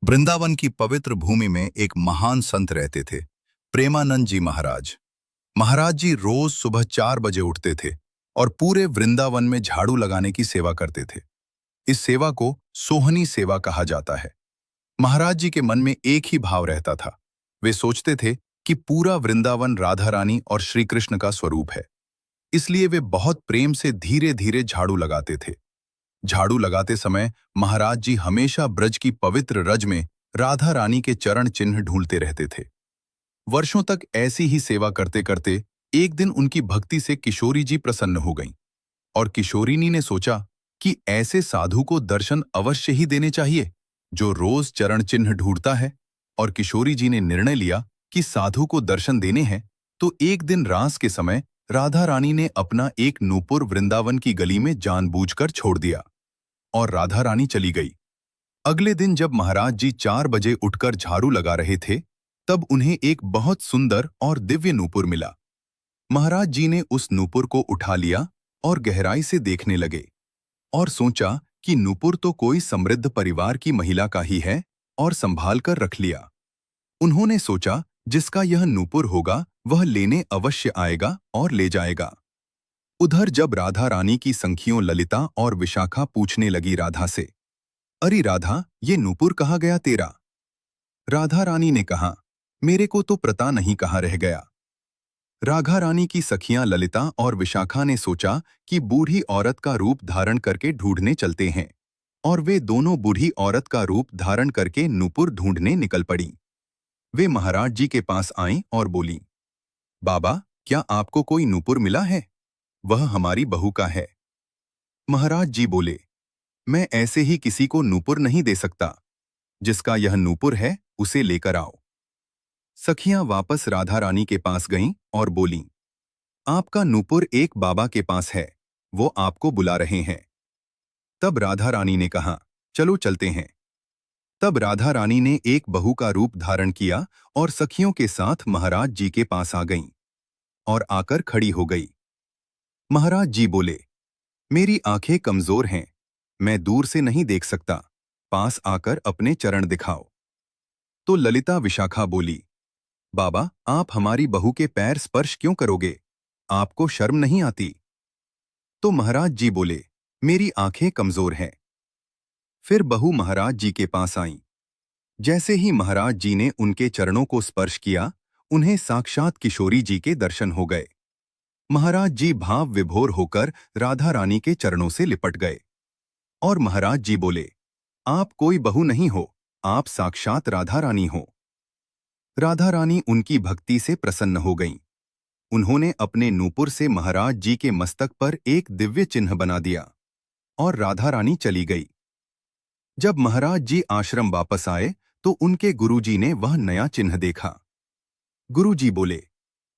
वृंदावन की पवित्र भूमि में एक महान संत रहते थे, प्रेमानंद जी महाराज। महाराज जी रोज सुबह 4 बजे उठते थे और पूरे वृंदावन में झाड़ू लगाने की सेवा करते थे। इस सेवा को सोहनी सेवा कहा जाता है। महाराज जी के मन में एक ही भाव रहता था। वे सोचते थे कि पूरा वृंदावन राधा रानी और श्री कृष्ण का स्वरूप है। इसलिए वे बहुत प्रेम से धीरे धीरे झाड़ू लगाते थे। झाड़ू लगाते समय महाराज जी हमेशा ब्रज की पवित्र रज में राधा रानी के चरण चिन्ह ढूंढते रहते थे। वर्षों तक ऐसी ही सेवा करते करते एक दिन उनकी भक्ति से किशोरी जी प्रसन्न हो गईं और किशोरिनी ने सोचा कि ऐसे साधु को दर्शन अवश्य ही देने चाहिए जो रोज चरण चिन्ह ढूंढता है। और किशोरी जी ने निर्णय लिया कि साधु को दर्शन देने हैं। तो एक दिन रास के समय राधा रानी ने अपना एक नूपुर वृंदावन की गली में जानबूझकर छोड़ दिया और राधा रानी चली गई। अगले दिन जब महाराज जी 4 बजे उठकर झाड़ू लगा रहे थे, तब उन्हें एक बहुत सुंदर और दिव्य नूपुर मिला। महाराज जी ने उस नूपुर को उठा लिया और गहराई से देखने लगे और सोचा कि नूपुर तो कोई समृद्ध परिवार की महिला का ही है और संभाल कर रख लिया। उन्होंने सोचा जिसका यह नूपुर होगा वह लेने अवश्य आएगा और ले जाएगा। उधर जब राधा रानी की सखियों ललिता और विशाखा पूछने लगी राधा से, अरे राधा, ये नूपुर कहाँ गया तेरा? राधा रानी ने कहा, मेरे को तो पता नहीं कहाँ रह गया। राधा रानी की सखियां ललिता और विशाखा ने सोचा कि बूढ़ी औरत का रूप धारण करके ढूंढने चलते हैं, और वे दोनों बूढ़ी औरत का रूप धारण करके नूपुर ढूंढने निकल पड़ी। वे महाराज जी के पास आईं और बोली, बाबा, क्या आपको कोई नूपुर मिला है? वह हमारी बहू का है। महाराज जी बोले, मैं ऐसे ही किसी को नूपुर नहीं दे सकता। जिसका यह नूपुर है उसे लेकर आओ। सखियां वापस राधा रानी के पास गईं और बोलीं, आपका नूपुर एक बाबा के पास है, वो आपको बुला रहे हैं। तब राधा रानी ने कहा, चलो चलते हैं। तब राधा रानी ने एक बहू का रूप धारण किया और सखियों के साथ महाराज जी के पास आ गईं और आकर खड़ी हो गई। महाराज जी बोले, मेरी आंखें कमजोर हैं, मैं दूर से नहीं देख सकता, पास आकर अपने चरण दिखाओ। तो ललिता विशाखा बोली, बाबा, आप हमारी बहू के पैर स्पर्श क्यों करोगे? आपको शर्म नहीं आती? तो महाराज जी बोले, मेरी आंखें कमजोर हैं। फिर बहू महाराज जी के पास आईं। जैसे ही महाराज जी ने उनके चरणों को स्पर्श किया, उन्हें साक्षात किशोरी जी के दर्शन हो गए। महाराज जी भाव विभोर होकर राधा रानी के चरणों से लिपट गए और महाराज जी बोले, आप कोई बहू नहीं हो, आप साक्षात राधा रानी हो। राधा रानी उनकी भक्ति से प्रसन्न हो गईं। उन्होंने अपने नूपुर से महाराज जी के मस्तक पर एक दिव्य चिन्ह बना दिया और राधा रानी चली गई। जब महाराज जी आश्रम वापस आए तो उनके गुरुजी ने वह नया चिन्ह देखा। गुरुजी बोले,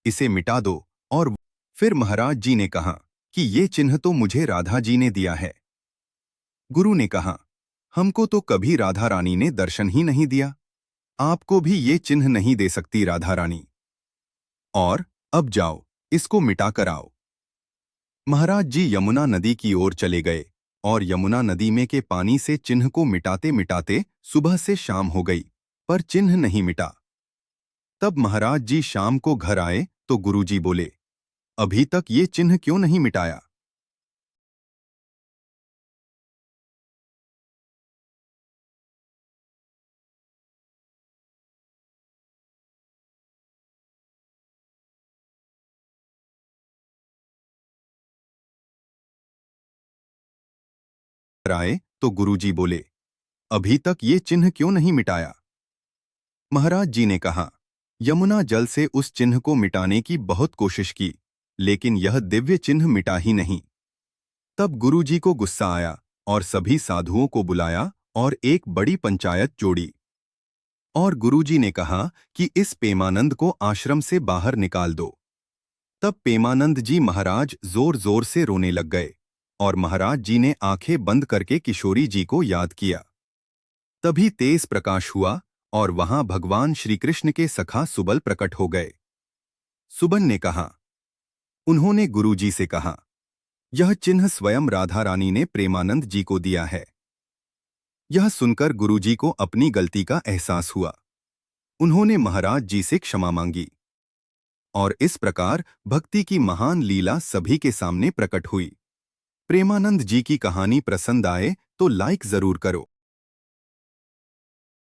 इसे मिटा दो। और फिर महाराज जी ने कहा कि ये चिन्ह तो मुझे राधा जी ने दिया है। गुरु ने कहा, हमको तो कभी राधा रानी ने दर्शन ही नहीं दिया, आपको भी ये चिन्ह नहीं दे सकती राधा रानी। और अब जाओ, इसको मिटा कर आओ। महाराज जी यमुना नदी की ओर चले गए और यमुना नदी में के पानी से चिन्ह को मिटाते मिटाते सुबह से शाम हो गई, पर चिन्ह नहीं मिटा। तब महाराज जी शाम को घर आए तो गुरुजी बोले, अभी तक ये चिन्ह क्यों नहीं मिटाया? घर आए तो गुरुजी बोले, अभी तक ये चिन्ह क्यों नहीं मिटाया? महाराज जी ने कहा, यमुना जल से उस चिन्ह को मिटाने की बहुत कोशिश की, लेकिन यह दिव्य चिन्ह मिटा ही नहीं। तब गुरुजी को गुस्सा आया और सभी साधुओं को बुलाया और एक बड़ी पंचायत जोड़ी। और गुरुजी ने कहा कि इस पेमानंद को आश्रम से बाहर निकाल दो। तब पेमानंद जी महाराज जोर जोर से रोने लग गए और महाराज जी ने आंखें बंद करके किशोरी जी को याद किया। तभी तेज प्रकाश हुआ और वहां भगवान श्री कृष्ण के सखा सुबल प्रकट हो गए। सुबल ने कहा, उन्होंने गुरुजी से कहा, यह चिन्ह स्वयं राधा रानी ने प्रेमानंद जी को दिया है। यह सुनकर गुरुजी को अपनी गलती का एहसास हुआ। उन्होंने महाराज जी से क्षमा मांगी और इस प्रकार भक्ति की महान लीला सभी के सामने प्रकट हुई। प्रेमानंद जी की कहानी पसंद आए तो लाइक जरूर करो।